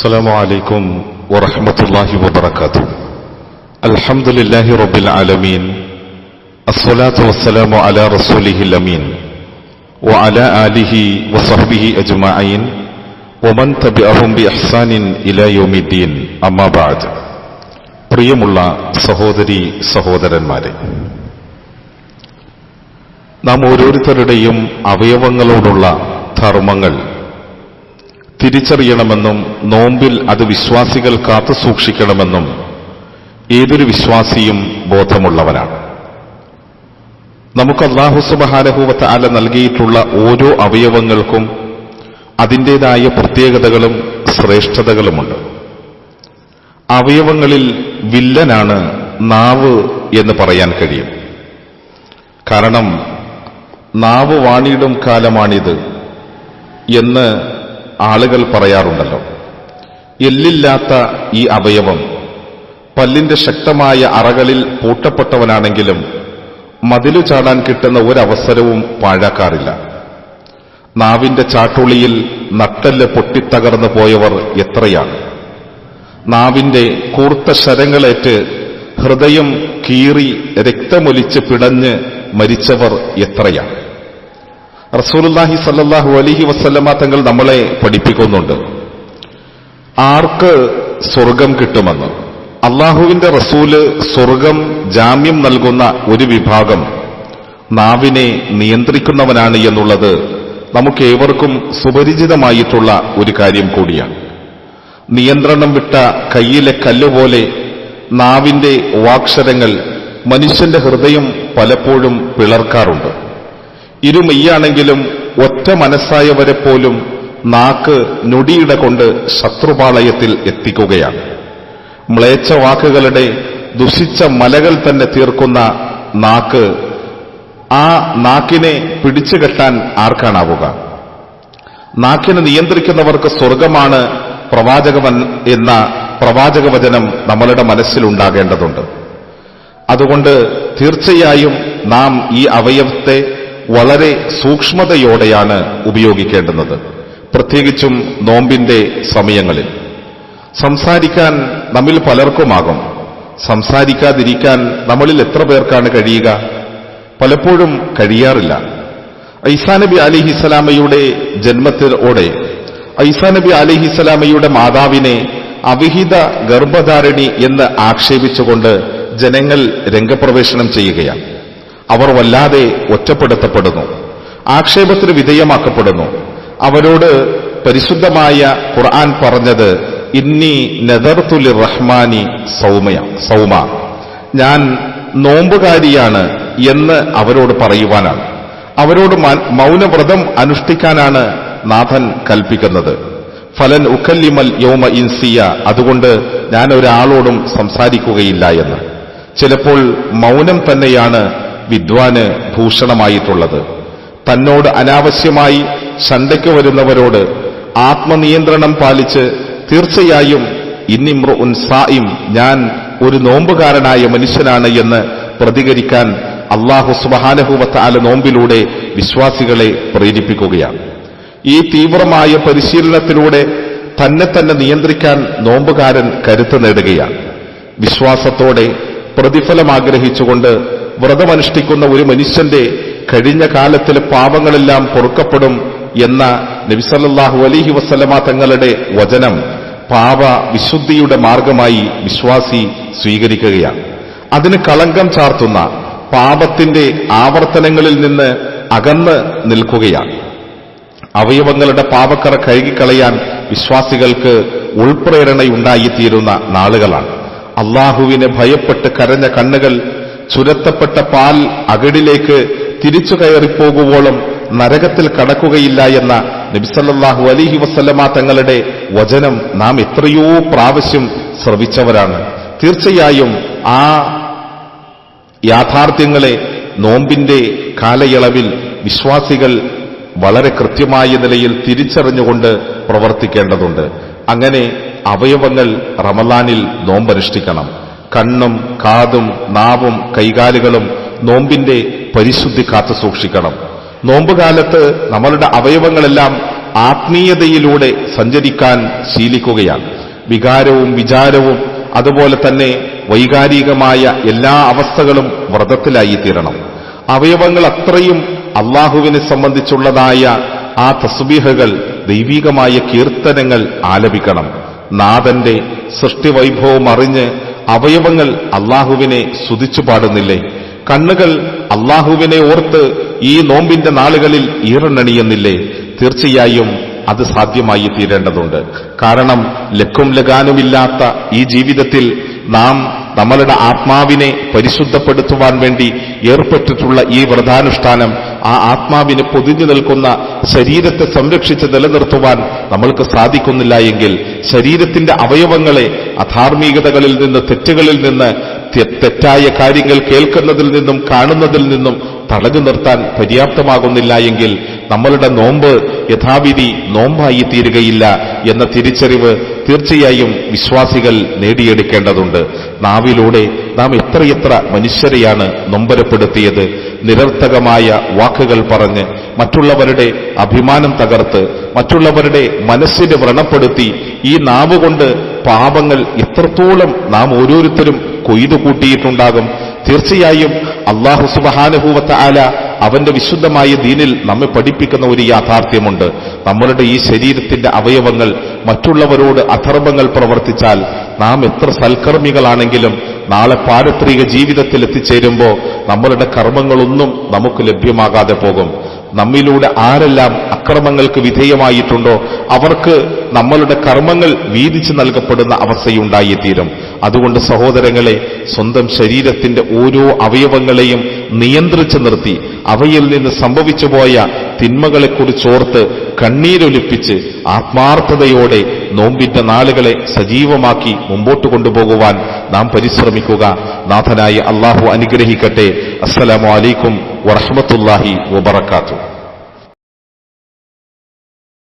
السلام عليكم ورحمة الله وبركاته. الحمد لله رب العالمين، الصلاة والسلام على رسوله الأمين وعلى آله وصحبه أجمعين ومن تبعهم بإحسان إلى يوم الدين. أما بعد. പ്രിയമുള്ള സഹോദരി സഹോദരന്മാരെ, നാം ഓരോരുത്തരുടെയും അവയവങ്ങളോടുള്ള ധർമ്മങ്ങൾ തിരിച്ചറിയണമെന്നും നോമ്പിൽ അത് വിശ്വാസികൾ കാത്തുസൂക്ഷിക്കണമെന്നും ഏതൊരു വിശ്വാസിയും ബോധമുള്ളവനാണ്. നമുക്ക് അല്ലാഹു സുബ്ഹാനഹു വ തആല നൽകിയിട്ടുള്ള ഓരോ അവയവങ്ങൾക്കും അതിൻ്റെതായ പ്രത്യേകതകളും ശ്രേഷ്ഠതകളുമുണ്ട്. അവയവങ്ങളിൽ വില്ലനാണ് നാവ് എന്ന് പറയാൻ കഴിയും. കാരണം നാവ് വാണിടും കാലമാണിത് എന്ന് ആളുകൾ പറയാറുണ്ടല്ലോ. എല്ലില്ലാത്ത ഈ അവയവം പല്ലിന്റെ ശക്തമായ അറകളിൽ പൂട്ടപ്പെട്ടവനാണെങ്കിലും മതിലു ചാടാൻ കിട്ടുന്ന ഒരവസരവും പാഴാക്കാറില്ല. നാവിന്റെ ചാട്ടുളിയിൽ നട്ടെല്ല് പൊട്ടിത്തകർന്നു പോയവർ എത്രയാണ്. നാവിന്റെ കൂർത്ത ശരങ്ങളേറ്റ് ഹൃദയം കീറി രക്തമൊലിച്ച് പിടഞ്ഞ് മരിച്ചവർ എത്രയാണ്. റസൂലുള്ളാഹി സ്വല്ലല്ലാഹു അലൈഹി വസല്ലമ തങ്ങൾ നമ്മളെ പഠിപ്പിക്കുന്നുണ്ട്, ആർക്ക് സ്വർഗം കിട്ടുമെന്ന്. അള്ളാഹുവിന്റെ റസൂല് സ്വർഗം ജാമ്യം നൽകുന്ന ഒരു വിഭാഗം നാവിനെ നിയന്ത്രിക്കുന്നവനാണ് എന്നുള്ളത് നമുക്കേവർക്കും സുപരിചിതമായിട്ടുള്ള ഒരു കാര്യം കൂടിയാണ്. നിയന്ത്രണം വിട്ട കയ്യിലെ കല്ലുപോലെ നാവിന്റെ വാക്ശരങ്ങൾ മനുഷ്യന്റെ ഹൃദയം പലപ്പോഴും പിളർക്കാറുണ്ട്. ഇരുമെയ്യാണെങ്കിലും ഒറ്റ മനസ്സായവരെ പോലും നാക്ക് ഞൊടിയിട കൊണ്ട് ശത്രുപാളയത്തിൽ എത്തിക്കുകയാണ്. മ്ലേച്ഛ വാക്കുകളുടെ ദുഷിച്ച മലകൾ തന്നെ തീർക്കുന്ന നാക്ക്, ആ നാക്കിനെ പിടിച്ചുകെട്ടാൻ ആർക്കാണാവുക? നാക്കിനെ നിയന്ത്രിക്കുന്നവർക്ക് സ്വർഗമാണ് പ്രവാചകൻ എന്ന പ്രവാചകവചനം നമ്മളുടെ മനസ്സിലുണ്ടാകേണ്ടതുണ്ട്. അതുകൊണ്ട് തീർച്ചയായും നാം ഈ അവയവത്തെ വളരെ സൂക്ഷ്മതയോടെയാണ് ഉപയോഗിക്കേണ്ടുന്നത്. പ്രത്യേകിച്ചും നോമ്പിന്റെ സമയങ്ങളിൽ. സംസാരിക്കാൻ നമ്മിൽ പലർക്കുമാകും. സംസാരിക്കാതിരിക്കാൻ നമ്മളിൽ എത്ര പേർക്കാണ് കഴിയുക? പലപ്പോഴും കഴിയാറില്ല. ഈസാ നബി അലൈഹിസ്സലാമയുടെ ജന്മത്തിലൂടെ ഈസാ നബി അലൈഹിസ്സലാമയുടെ മാതാവിനെ അവിഹിത ഗർഭധാരിണി എന്ന് ആക്ഷേപിച്ചുകൊണ്ട് ജനങ്ങൾ രംഗപ്രവേശനം ചെയ്യുകയാണ്. അവർ വല്ലാതെ ഒറ്റപ്പെടുത്തപ്പെടുന്നു, ആക്ഷേപത്തിന് വിധേയമാക്കപ്പെടുന്നു. അവരോട് പരിശുദ്ധമായ ഖുർആൻ പറഞ്ഞത് ഇന്നി നദർതു ലിർറഹ്മാനി സൗമ, ഞാൻ നോമ്പുകാരിയാണ് എന്ന് അവരോട് പറയുവാനാണ്. അവരോട് മൗനവ്രതം അനുഷ്ഠിക്കാനാണ് നാഥൻ കൽപ്പിക്കുന്നത്. ഫലൻ ഉക്കല്ലിമൽ യൗമ ഇൻസിയ, അതുകൊണ്ട് ഞാൻ ഒരാളോടും സംസാരിക്കുകയില്ല എന്ന്. ചിലപ്പോൾ മൗനം തന്നെയാണ് വിദ്വാന് ഭൂഷണമായിട്ടുള്ളത്. തന്നോട് അനാവശ്യമായി ശണ്ടയ്ക്ക് വരുന്നവരോട് ആത്മനിയന്ത്രണം പാലിച്ച് തീർച്ചയായും ഇന്നിമ്രുഉൻ സായിം, ഞാൻ ഒരു നോമ്പുകാരനായ മനുഷ്യനാണ് എന്ന് പ്രതികരിക്കാൻ അല്ലാഹു സുബ്ഹാനഹു വ തആല നോമ്പിലൂടെ വിശ്വാസികളെ പ്രേരിപ്പിക്കുകയാണ്. ഈ തീവ്രമായ പരിശീലനത്തിലൂടെ തന്നെ നിയന്ത്രിക്കാൻ നോമ്പുകാരൻ കരുത്ത് നേടുകയാണ്. വിശ്വാസത്തോടെ പ്രതിഫലം ആഗ്രഹിച്ചുകൊണ്ട് വ്രതമനുഷ്ഠിക്കുന്ന ഒരു മനുഷ്യന്റെ കഴിഞ്ഞ കാലത്തിലെ പാപങ്ങളെല്ലാം പൊറുക്കപ്പെടും എന്ന നബി സല്ലല്ലാഹു അലൈഹി വസല്ലമ തങ്ങളുടെ വചനം പാപ വിശുദ്ധിയുടെ മാർഗമായി വിശ്വാസി സ്വീകരിക്കുകയാണ്. അതിന് കളങ്കം ചാർത്തുന്ന പാപത്തിന്റെ ആവർത്തനങ്ങളിൽ നിന്ന് അകന്ന് നിൽക്കുകയാണ്. അവയവങ്ങളുടെ പാപക്കറ കഴുകിക്കളയാൻ വിശ്വാസികൾക്ക് ഉൾപ്രേരണയുണ്ടായിത്തീരുന്ന നാളുകളാണ്. അള്ളാഹുവിനെ ഭയപ്പെട്ട് കരഞ്ഞ കണ്ണുകൾ ചുരത്തപ്പെട്ട പാൽ അകടിലേക്ക് തിരിച്ചു കയറിപ്പോകുവോളം നരകത്തിൽ കടക്കുകയില്ല എന്ന നബി സല്ലല്ലാഹു അലൈഹി വസല്ലമ തങ്ങളുടെ വചനം നാം എത്രയോ പ്രാവശ്യം ശ്രവിച്ചവരാണ്. തീർച്ചയായും ആ യാഥാർത്ഥ്യങ്ങളെ നോമ്പിന്റെ കാലയളവിൽ വിശ്വാസികൾ വളരെ കൃത്യമായ നിലയിൽ തിരിച്ചറിഞ്ഞുകൊണ്ട് പ്രവർത്തിക്കേണ്ടതുണ്ട്. അങ്ങനെ അവയവങ്ങൾ റമളാനിൽ നോമ്പനുഷ്ഠിക്കണം. കണ്ണും കാതും നാവും കൈകാലുകളും നോമ്പിന്റെ പരിശുദ്ധി കാത്തുസൂക്ഷിക്കണം. നോമ്പുകാലത്ത് നമ്മളുടെ അവയവങ്ങളെല്ലാം ആത്മീയതയിലൂടെ സഞ്ചരിക്കാൻ ശീലിക്കുകയാണ്. വികാരവും വിചാരവും അതുപോലെ തന്നെ വൈകാരികമായ എല്ലാ അവസ്ഥകളും വ്രതത്തിലായിത്തീരണം. അവയവങ്ങൾ അത്രയും അള്ളാഹുവിനെ സംബന്ധിച്ചുള്ളതായ ആ തസ്ബീഹുകൾ, ദൈവികമായ കീർത്തനങ്ങൾ ആലപിക്കണം. നാഥന്റെ സൃഷ്ടിവൈഭവം അറിഞ്ഞ് അവയവങ്ങൾ അള്ളാഹുവിനെ സ്തുതിച്ചു പാടുന്നില്ലേ? കണ്ണുകൾ അള്ളാഹുവിനെ ഓർത്ത് ഈ നോമ്പിന്റെ നാളുകളിൽ ഈറനണിയുന്നില്ലേ? തീർച്ചയായും അത് സാധ്യമായി തീരേണ്ടതുണ്ട്. കാരണം ലക്കും ലഗാനുമില്ലാത്ത ഈ ജീവിതത്തിൽ നാം നമ്മളുടെ ആത്മാവിനെ പരിശുദ്ധപ്പെടുത്തുവാൻ വേണ്ടി ഏർപ്പെട്ടിട്ടുള്ള ഈ വ്രതാനുഷ്ഠാനം ആ ആത്മാവിന് പൊതിഞ്ഞു നിൽക്കുന്ന ശരീരത്തെ സംരക്ഷിച്ച് നിലനിർത്തുവാൻ നമ്മൾക്ക് സാധിക്കുന്നില്ല എങ്കിൽ ശരീരത്തിന്റെ അവയവങ്ങളെ അധാർമികതകളിൽ നിന്ന്, തെറ്റുകളിൽ നിന്ന്, തെറ്റായ കാര്യങ്ങൾ കേൾക്കുന്നതിൽ നിന്നും കാണുന്നതിൽ നിന്നും തടഞ്ഞു നിർത്താൻ പര്യാപ്തമാകുന്നില്ല എങ്കിൽ നമ്മളുടെ നോമ്പ് യഥാവിധി നോമ്പായി തീരുകയില്ല എന്ന തിരിച്ചറിവ് തീർച്ചയായും വിശ്വാസികൾ നേടിയെടുക്കേണ്ടതുണ്ട്. നാവിലൂടെ നാം എത്രയെത്ര മനുഷ്യരെയാണ് നൊമ്പരപ്പെടുത്തിയത്. നിരർത്ഥകമായ വാക്കുകൾ പറഞ്ഞ് മറ്റുള്ളവരുടെ അഭിമാനം തകർത്ത് മറ്റുള്ളവരുടെ മനസ്സിനെ വ്രണപ്പെടുത്തി ഈ നാവുകൊണ്ട് പാപങ്ങൾ എത്രത്തോളം നാം ഓരോരുത്തരും കൊയ്തു കൂട്ടിയിട്ടുണ്ടാകും. തീർച്ചയായും അല്ലാഹു സുബ്ഹാനഹു വ തആല അവന്റെ വിശുദ്ധമായ ദീനിൽ നമ്മെ പഠിപ്പിക്കുന്ന ഒരു യാഥാർത്ഥ്യമുണ്ട്. നമ്മളുടെ ഈ ശരീരത്തിന്റെ അവയവങ്ങൾ മറ്റുള്ളവരോട് അധർമ്മങ്ങൾ പ്രവർത്തിച്ചാൽ നാം എത്ര സൽക്കർമ്മികളാണെങ്കിലും നാളെ പാരത്രിക ജീവിതത്തിൽ എത്തിച്ചേരുമ്പോൾ നമ്മളുടെ കർമ്മങ്ങളൊന്നും നമുക്ക് ലഭ്യമാകാതെ പോകും. നമ്മിലൂടെ ആരെല്ലാം അക്രമങ്ങൾക്ക് വിധേയമായിട്ടുണ്ടോ അവർക്ക് നമ്മളുടെ കർമ്മങ്ങൾ വീതിച്ചു നൽകപ്പെടുന്ന അവസ്ഥയുണ്ടായിത്തീരും. അതുകൊണ്ട് സഹോദരങ്ങളെ, സ്വന്തം ശരീരത്തിന്റെ ഓരോ അവയവങ്ങളെയും നിയന്ത്രിച്ചു നിർത്തി അവയിൽ നിന്ന് സംഭവിച്ചുപോയ തിന്മകളെക്കുറിച്ചോർത്ത് കണ്ണീരൊലിപ്പിച്ച് ആത്മാർത്ഥതയോടെ നോമ്പിന്റെ നാളുകളെ സജീവമാക്കി മുമ്പോട്ട് കൊണ്ടുപോകുവാൻ നാം പരിശ്രമിക്കുക. നാഥനായ അല്ലാഹു അനുഗ്രഹിക്കട്ടെ. അസ്സലാമു അലൈക്കും വറഹ്മത്തുള്ളാഹി വബറകാതുഹു.